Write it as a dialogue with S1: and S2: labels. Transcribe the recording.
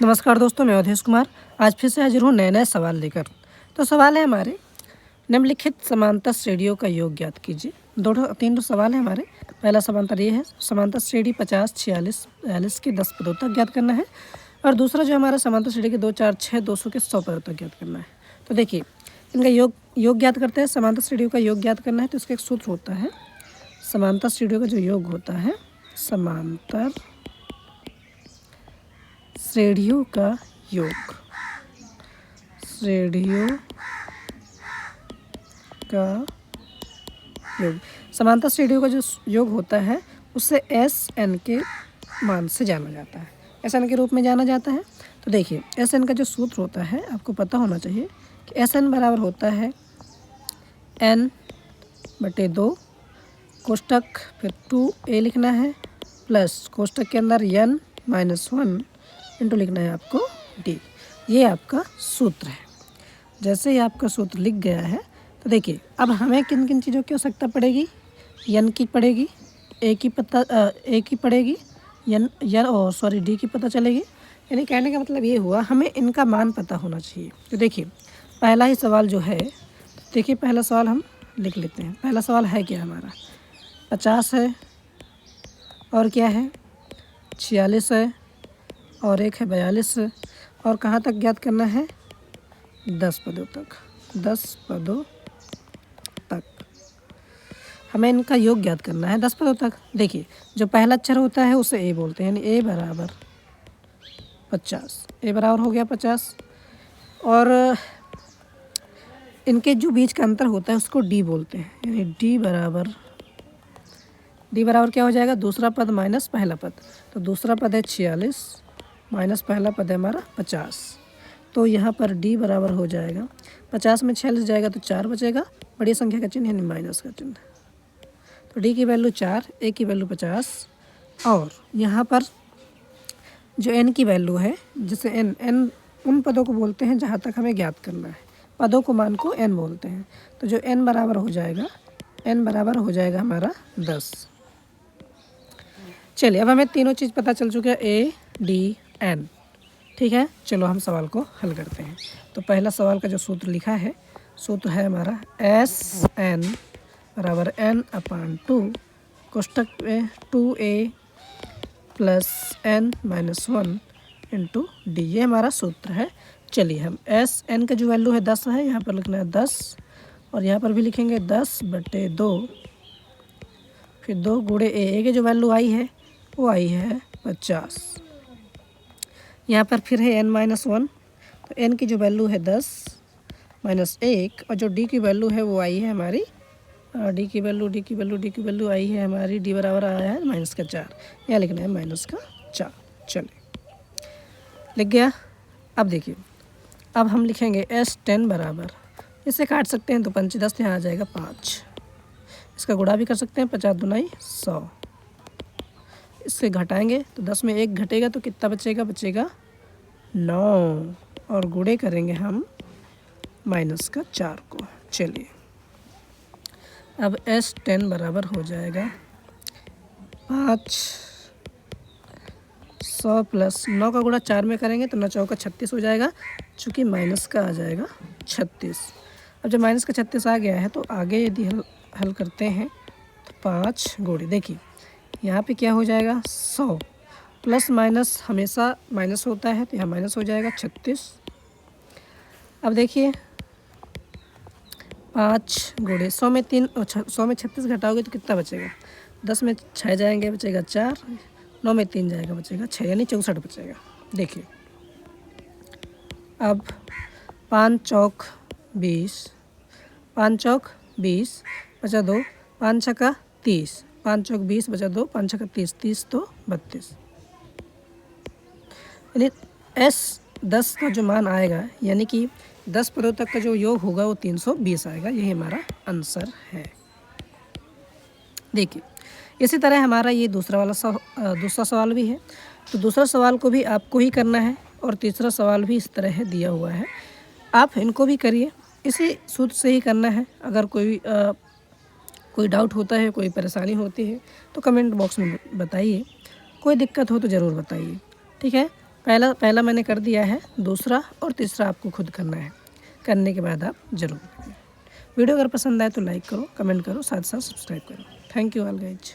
S1: नमस्कार दोस्तों, मैं अवधेश कुमार आज फिर से हाजिर हूँ नए सवाल लेकर। तो सवाल है हमारे, निम्नलिखित समांतर श्रेणियों का योग ज्ञात कीजिए। तीन सवाल है हमारे। पहला समांतर ये है, समांतर श्रेणी 50, 46, 42 के 10 पदों तक ज्ञात करना है। और दूसरा जो हमारा समांतर श्रेणी के 2, 4, 6, 200 के 100 पदों तक ज्ञात करना है। तो देखिए, इनका योग ज्ञात करते हैं। समांतर श्रेणियों का योग ज्ञात करना है तो इसका एक सूत्र होता है, समांतर श्रेणियों का जो योग होता है, समांतर श्रेणियों का योग, श्रेणियों का योग, समांतर श्रेणियों का जो योग होता है उससे एस एन के मान से जाना जाता है, एस एन के रूप में जाना जाता है। तो देखिए, एस एन का जो सूत्र होता है आपको पता होना चाहिए कि एस एन बराबर होता है n/2 कोष्टक, फिर 2a लिखना है, प्लस कोष्टक के अंदर n-1 इंटू लिखना है आपको d। ये आपका सूत्र है। जैसे ही आपका सूत्र लिख गया है तो देखिए, अब हमें किन किन चीज़ों की आवश्यकता पड़ेगी। n की पड़ेगी, a की पड़ेगी, d की पता चलेगी। यानी कहने का मतलब ये हुआ, हमें इनका मान पता होना चाहिए। तो देखिए, पहला ही सवाल जो है, देखिए पहला सवाल हम लिख लेते हैं। पहला सवाल है क्या हमारा, 50 है, और क्या है 46 है, और एक है 42 है, और कहाँ तक ज्ञात करना है, 10 पदों तक, 10 पदों तक हमें इनका योग ज्ञात करना है, 10 पदों तक। देखिए, जो पहला अक्षर होता है उसे ए बोलते हैं, यानी a बराबर 50, a बराबर हो गया 50। और इनके जो बीच का अंतर होता है उसको d बोलते हैं, यानी d बराबर क्या हो जाएगा, दूसरा पद माइनस पहला पद। तो दूसरा पद है 46 माइनस पहला पद है हमारा 50। तो यहाँ पर d बराबर हो जाएगा, 50 में 46 जाएगा तो 4 बचेगा, बड़ी संख्या का चिन्ह यानी माइनस का चिन्ह। तो d की वैल्यू 4, a की वैल्यू 50, और यहाँ पर जो n की वैल्यू है, जिसे n उन पदों को बोलते हैं जहाँ तक हमें ज्ञात करना है, पदों को मान को n बोलते हैं। तो जो n बराबर हो जाएगा हमारा 10। चलिए, अब हमें तीनों चीज़ पता चल चुके हैं, a, d, n। ठीक है, चलो हम सवाल को हल करते हैं। तो पहला सवाल का जो सूत्र लिखा है, सूत्र है हमारा एस एन बराबर n/2 कोष्टक में 2a plus n-1 into D, ये हमारा सूत्र है। चलिए, हम एस एन का जो वैल्यू है 10 है, यहाँ पर लिखना है 10, और यहाँ पर भी लिखेंगे 10/2, फिर 2 गुणे a की जो वैल्यू आई है वो आई है 50। यहाँ पर फिर है n-1, तो n की जो वैल्यू है 10 माइनस 1, और जो d की वैल्यू है वो आई है हमारी, d की वैल्यू आई है हमारी, d बराबर आया है -4, यहाँ लिखना है -4। चलिए, लिख गया। अब देखिए, अब हम लिखेंगे S10 बराबर, इसे काट सकते हैं तो 5 10, यहाँ आ जाएगा 5। इसका गुणा भी कर सकते हैं, 50 दूनी 100। इससे घटाएंगे तो 10 में 1 घटेगा तो कितना बचेगा 9, और गुणे करेंगे हम -4 को। चलिए, अब S10 बराबर हो जाएगा 500 प्लस 9 का गुणा 4 में करेंगे तो 9 चौका 36 हो जाएगा, चूँकि माइनस का आ जाएगा 36। अब जब माइनस का 36 आ गया है तो आगे यदि हल करते हैं तो 5 गुणे, देखिए यहाँ पे क्या हो जाएगा 100, प्लस माइनस हमेशा माइनस होता है, तो यहाँ माइनस हो जाएगा 36। अब देखिए, 5 गुणे 100 में 36 घटाओगे तो कितना बचेगा, 10 में 6 जाएंगे बचेगा 4, 9 में 3 जाएगा बचेगा 6, यानी 64 बचेगा। देखिए, अब 5 चौक 20 बचा 2, 5 छक्का 30, 5 चौक 20 बचा 2, 5 छक्का 30, 30 तो 32, यानी S10 का जो मान आएगा, यानी कि 10 पदों तक का जो योग होगा वो 320 आएगा। यही हमारा आंसर है। देखिए, इसी तरह हमारा ये दूसरा सवाल भी है। तो दूसरा सवाल को भी आपको ही करना है, और तीसरा सवाल भी इस तरह दिया हुआ है, आप इनको भी करिए, इसी सूत्र से ही करना है। अगर कोई डाउट होता है, कोई परेशानी होती है तो कमेंट बॉक्स में बताइए, कोई दिक्कत हो तो ज़रूर बताइए। ठीक है, पहला मैंने कर दिया है, दूसरा और तीसरा आपको खुद करना है। करने के बाद आप ज़रूर करें। वीडियो अगर पसंद आए तो लाइक करो, कमेंट करो, साथ साथ सब्सक्राइब करो। Thank you all guys.